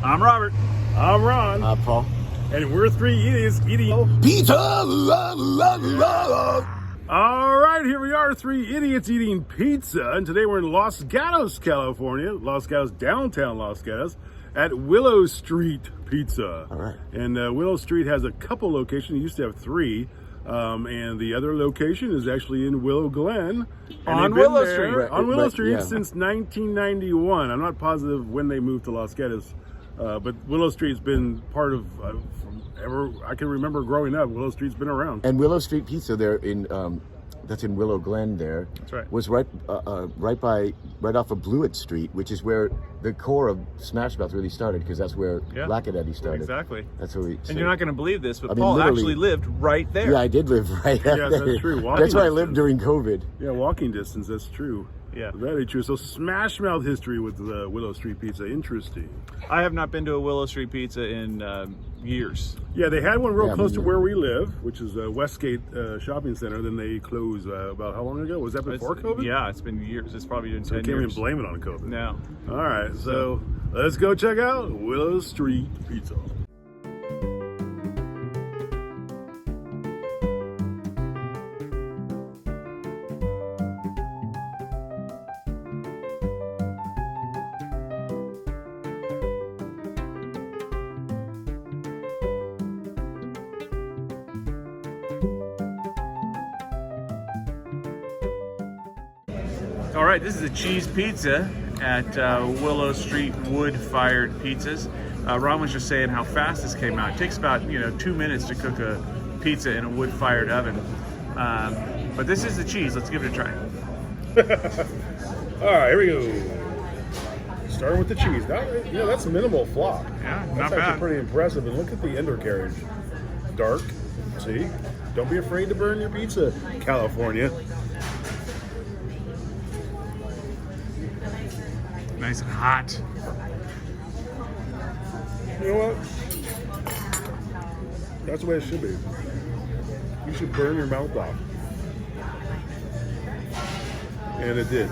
I'm Robert. I'm Ron. Paul. And we're three idiots eating Pizza! All right, here we are, three idiots eating pizza. And today we're in Los Gatos, California. Los Gatos, downtown Los Gatos, at Willow Street Pizza. All right. And Willow Street has a couple locations. It used to have three. And the other location is actually in Willow Glen. And On they've been Willow there Street. On Willow Street Yeah. since 1991. I'm not positive when they moved to Los Gatos. But Willow Street's been part of, from ever I can remember growing up, Willow Street's been around. And Willow Street Pizza there in that's in Willow Glen there. That's right. Was right off of Blewett Street, which is where the core of Smash Mouth really started, because that's where Lackadetti started. Exactly. That's where we. And you're not going to believe this, but I mean, Paul literally- actually lived right there. Yeah, I did live right Yeah, there. that's true. Walking That's where I lived distance. during COVID. Yeah, walking distance, that's true. Yeah. Very true. So Smash Mouth history with Willow Street Pizza. Interesting. I have not been to a Willow Street Pizza in years. Yeah, they had one real Yeah, close me to neither. where we live, which is Westgate Shopping Center. Then they closed about how long ago? Was that before COVID? Yeah, it's been years. It's probably been So 10 can't even years. blame it on COVID. No. All right, so let's go check out Willow Street Pizza. All right, this is a cheese pizza at Willow Street Wood-Fired Pizzas. Ron was just saying how fast this came out. It takes about 2 minutes to cook a pizza in a wood-fired oven. But this is the cheese. Let's give it a try. All right, here we go. Starting with the cheese. That's minimal flop. Yeah, That's not actually bad. pretty impressive. And look at the undercarriage. Dark. See? Don't be afraid to burn your pizza, California. Nice and hot. You know what? That's the way it should be. You should burn your mouth off. And it did.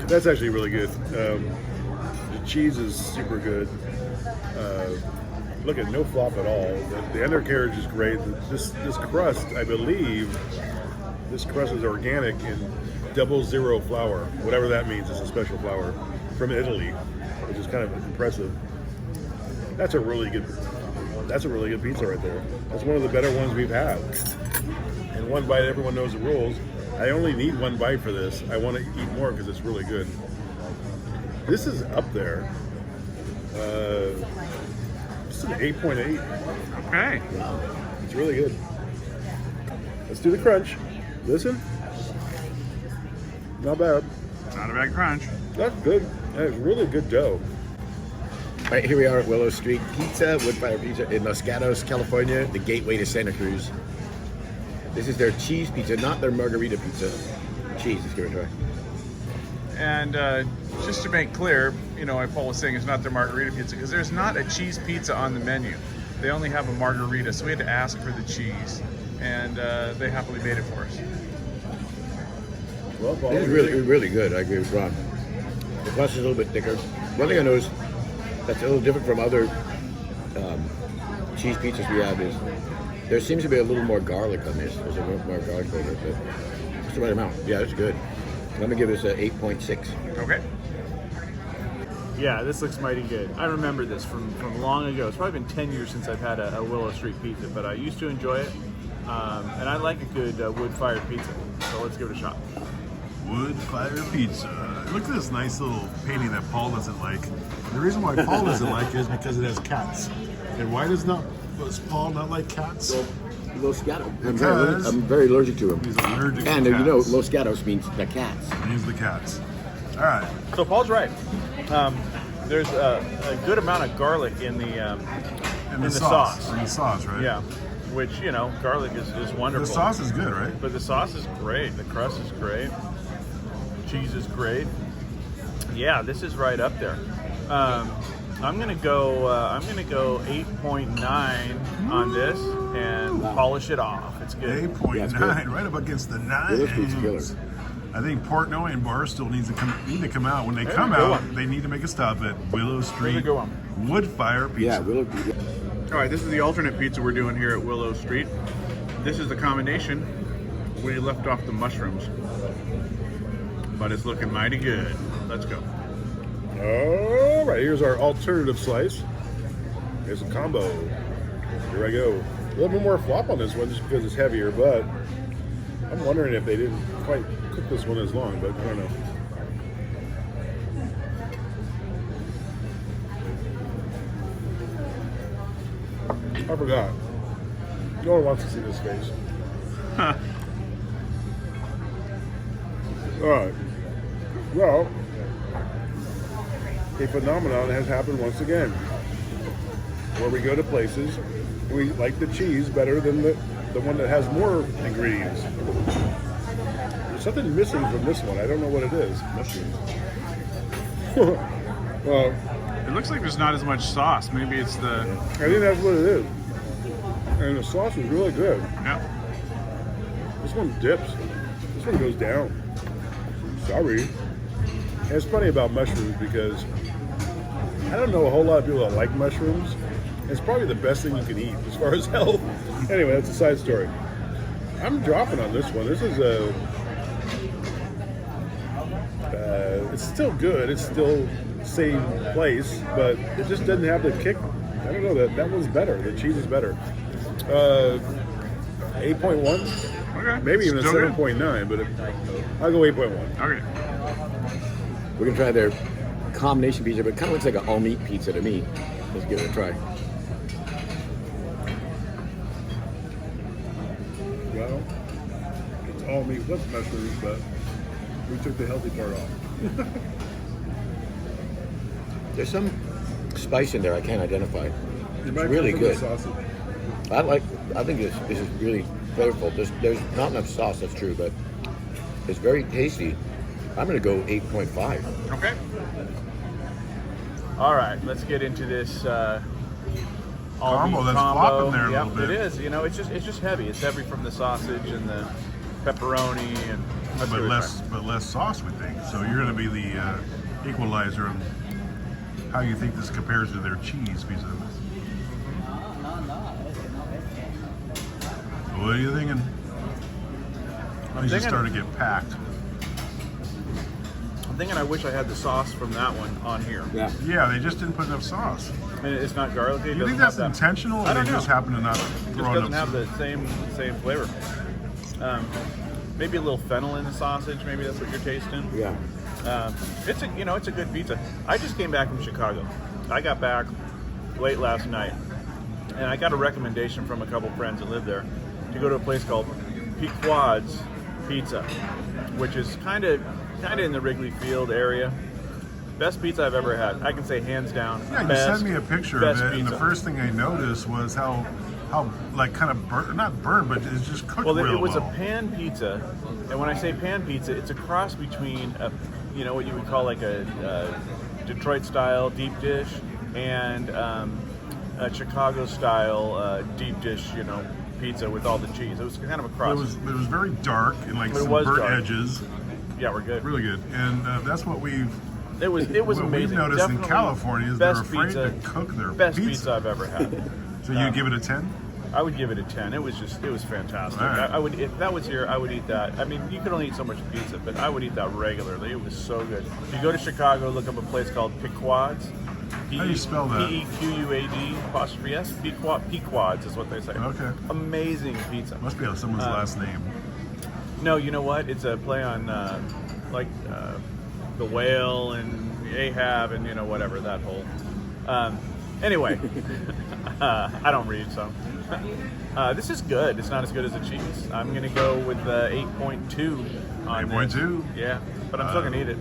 That's actually really good. The cheese is super good. Look at no flop at all. The undercarriage is great. This crust, I believe, this crust is organic and 00 flour, whatever that means. It's a special flour from Italy, which is kind of impressive. That's a really good pizza right there. That's one of the better ones we've had. And one bite, everyone knows the rules. I only need one bite for this. I want to eat more because it's really good. This is up there. It's an 8.8. Okay. It's really good. Let's do the crunch. Listen. Not bad. Not a bad crunch. That's good. That's really good dough. All right, here we are at Willow Street Pizza, Wood-Fired Pizza in Los Gatos, California, the gateway to Santa Cruz. This is their cheese pizza, not their margarita pizza. Cheese, let's give it a try. And just to make clear, why Paul was saying it's not their margarita pizza, because there's not a cheese pizza on the menu. They only have a margarita, so we had to ask for the cheese, and they happily made it for us. Well, Paul, This is really good. I agree with Ron. The crust is a little bit thicker. One thing I noticed that's a little different from other cheese pizzas we have is there seems to be a little more garlic on this. There's a little more garlic flavor, but just the right amount. Yeah, it's good. Let me give this an 8.6. Okay. Yeah, this looks mighty good. I remember this from long ago. It's probably been 10 years since I've had a Willow Street pizza, but I used to enjoy it. And I like a good wood-fired pizza, so let's give it a shot. Wood-fired pizza. Look at this nice little painting that Paul doesn't like. The reason why Paul doesn't like it is because it has cats. And why does Paul not like cats? Los Gatos. Because I'm very allergic to them. He's allergic And to cats. Los Gatos means the cats. He's the cats. All right. So Paul's right. There's a good amount of garlic in the sauce. In the sauce, right? Yeah, which garlic is wonderful. The sauce is good, right? But the sauce is great. The crust is great. Cheese is great. Yeah, this is right up there. I'm gonna go 8.9 on this and polish it off. It's good. 8.9, Yeah, it's good. right up against the 9. Willow Street's killer. I think Portnoy and Barstool need to come out. When they There's come a good out, one. they need to make a stop at Willow Street good one. Wood Fire Pizza. Yeah, Willow. All right, this is the alternate pizza we're doing here at Willow Street. This is the combination. We left off the mushrooms, but it's looking mighty good. Let's go. All right, here's our alternative slice. Here's a combo. Here I go. A little bit more flop on this one just because it's heavier, but I'm wondering if they didn't quite cook this one as long, but I don't know. I forgot. No one wants to see this face. All right. Well, a phenomenon has happened once again, where we go to places we like the cheese better than the one that has more ingredients. There's something missing from this one. I don't know what it is. Mushrooms. Well, It looks like there's not as much sauce. Maybe it's the I think that's what it is. And the sauce is really good. yeah. This one dips. This one goes down. Sorry. And it's funny about mushrooms because I don't know a whole lot of people that like mushrooms. It's probably the best thing you can eat as far as health. Anyway, that's a side story. I'm dropping on this one. This is a... it's still good. It's still same place, but it just doesn't have the kick. I don't know. That one's better. The cheese is better. 8.1. Okay. Maybe even a Still good. 7.9, but I'll go 8.1. Okay. We're gonna try their combination pizza, but it kind of looks like an all-meat pizza to me. Let's give it a try. Well, it's all meat with mushrooms, but we took the healthy part off. There's some spice in there I can't identify. It It's might really come from the good. sausage. I think this is really flavorful. There's not enough sauce, that's true, but it's very tasty. I'm gonna go 8.5. Okay. All right, let's get into this all-meat Combo that's flopping there a Yep, little bit. It is. You know, it's just heavy. It's heavy from the sausage and the pepperoni and let's give it a But less sauce, we think. So you're going to be the equalizer of how you think this compares to their cheese pizza. What are you thinking? These just thinking- starting to get packed. I'm thinking I wish I had the sauce from that one on here. Yeah. Yeah, they just didn't put enough sauce. I mean, it's not garlicky. It Do you doesn't think that's have that. intentional, or I they don't just know. happen to not It just throw doesn't enough have the same flavor. Maybe a little fennel in the sausage. Maybe that's what you're tasting. Yeah. It's a good pizza. I just came back from Chicago. I got back late last night, and I got a recommendation from a couple friends that live there to go to a place called Pequod's Pizza, which is kind of in the Wrigley Field area. Best pizza I've ever had. I can say hands down. Yeah, you best, sent me a picture of best it, and pizza. the first thing I noticed was how like kind of not burnt, but it's just cooked Well, real it was well. a pan pizza, and when I say pan pizza, it's a cross between what you would call like a Detroit style deep dish and a Chicago style deep dish, pizza with all the cheese. It was kind of a cross. It was very dark and like It some was burnt dark. edges. Yeah, we're good. Really good, and that's what we've It was what we've amazing. noticed Definitely in California is they're best afraid pizza, to cook their best pizza. I've ever had. So you give it a 10? I would give it a 10. It was fantastic. All right. I would, if that was here, I would eat that. I mean, you could only eat so much pizza, but I would eat that regularly. It was so good. If you go to Chicago, look up a place called Pequod's. How do you spell that? Pequad apostrophe S. Pequod's is what they say. Okay. Amazing pizza. Must be someone's last name. No, you know what? It's a play on the whale and Ahab and whatever that whole. Anyway, I don't read, so this is good. It's not as good as the cheese. I'm gonna go with 8.2 on 8.2? this. Yeah, but I'm still gonna eat it.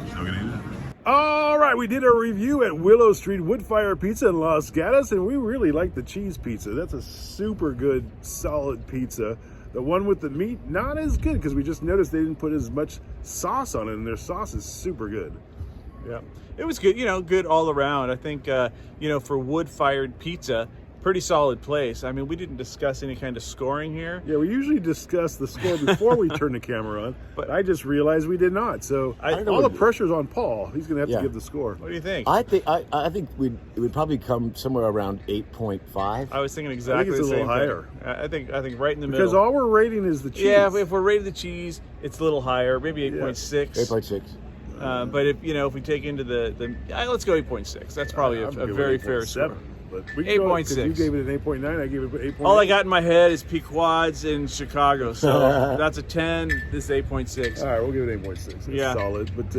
Still gonna eat it. All right, we did a review at Willow Street Wood Fire Pizza in Los Gatos, and we really like the cheese pizza. That's a super good, solid pizza. The one with the meat, not as good, because we just noticed they didn't put as much sauce on it, and their sauce is super good. Yeah, it was good. Good all around. I think for wood-fired pizza, pretty solid place. I mean, we didn't discuss any kind of scoring here. Yeah, we usually discuss the score before we turn the camera on, but I just realized we did not. So all the pressure's on Paul. He's going to have to give the score. What do you think? I think it would probably come somewhere around 8.5. I was thinking exactly it's the a same little thing. I think right in the middle. Because all we're rating is the cheese. Yeah, if we're rating the cheese, it's a little higher, maybe 8.6. 8.6. But if we take into let's go 8.6. That's probably a very fair score. But we 8.6. You gave it an 8.9. I gave it 8.8. All I got in my head is Pequod's in Chicago, so that's a 10. This is 8.6. All right, we'll give it 8.6. That's Yeah. solid. But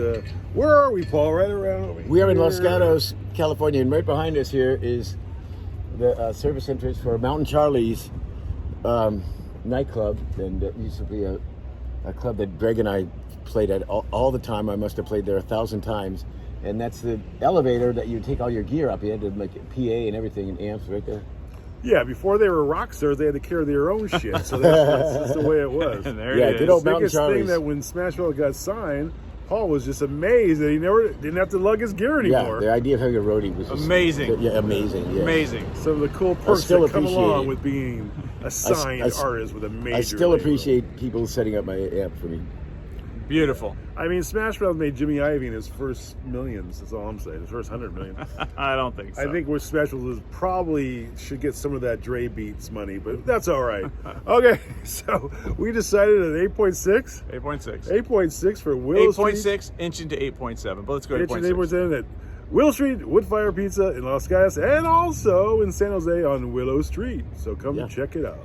where are we, Paul? Right around. We are in Los Gatos, California, and right behind us here is the service entrance for Mountain Charlie's nightclub, and it used to be a club that Greg and I played at all the time. I must have played there 1,000 times. And that's the elevator that you take all your gear up. You had to make PA and everything and amps right there. Yeah, before they were rock stars, they had to carry their own shit. So that's the way it was. There Yeah, it is. good old The Mountain biggest thing Charlie's. that when Smashville got signed, Paul was just amazed that he never didn't have to lug his gear Yeah, anymore. the idea of having a roadie was just Amazing. Yeah, amazing. Yeah. Amazing. Some of the cool perks still that come appreciate along it. with being a signed artist with a major I still label. appreciate people setting up my amp for me. Beautiful. I mean, Smash Mouth made Jimmy Iovine his first millions. That's all I'm saying. His first 100 million. I don't think so. I think where Smash Mouth is probably should get some of that Dre Beats money, but that's all right. Okay, so we decided at 8.6. 8.6. 8.6 for Willow Street. 8.6 inch into 8.7. But let's go to Inch and 8.6. 8.7 at Willow Street Woodfire Pizza in Los Gatos, and also in San Jose on Willow Street. So come check it out.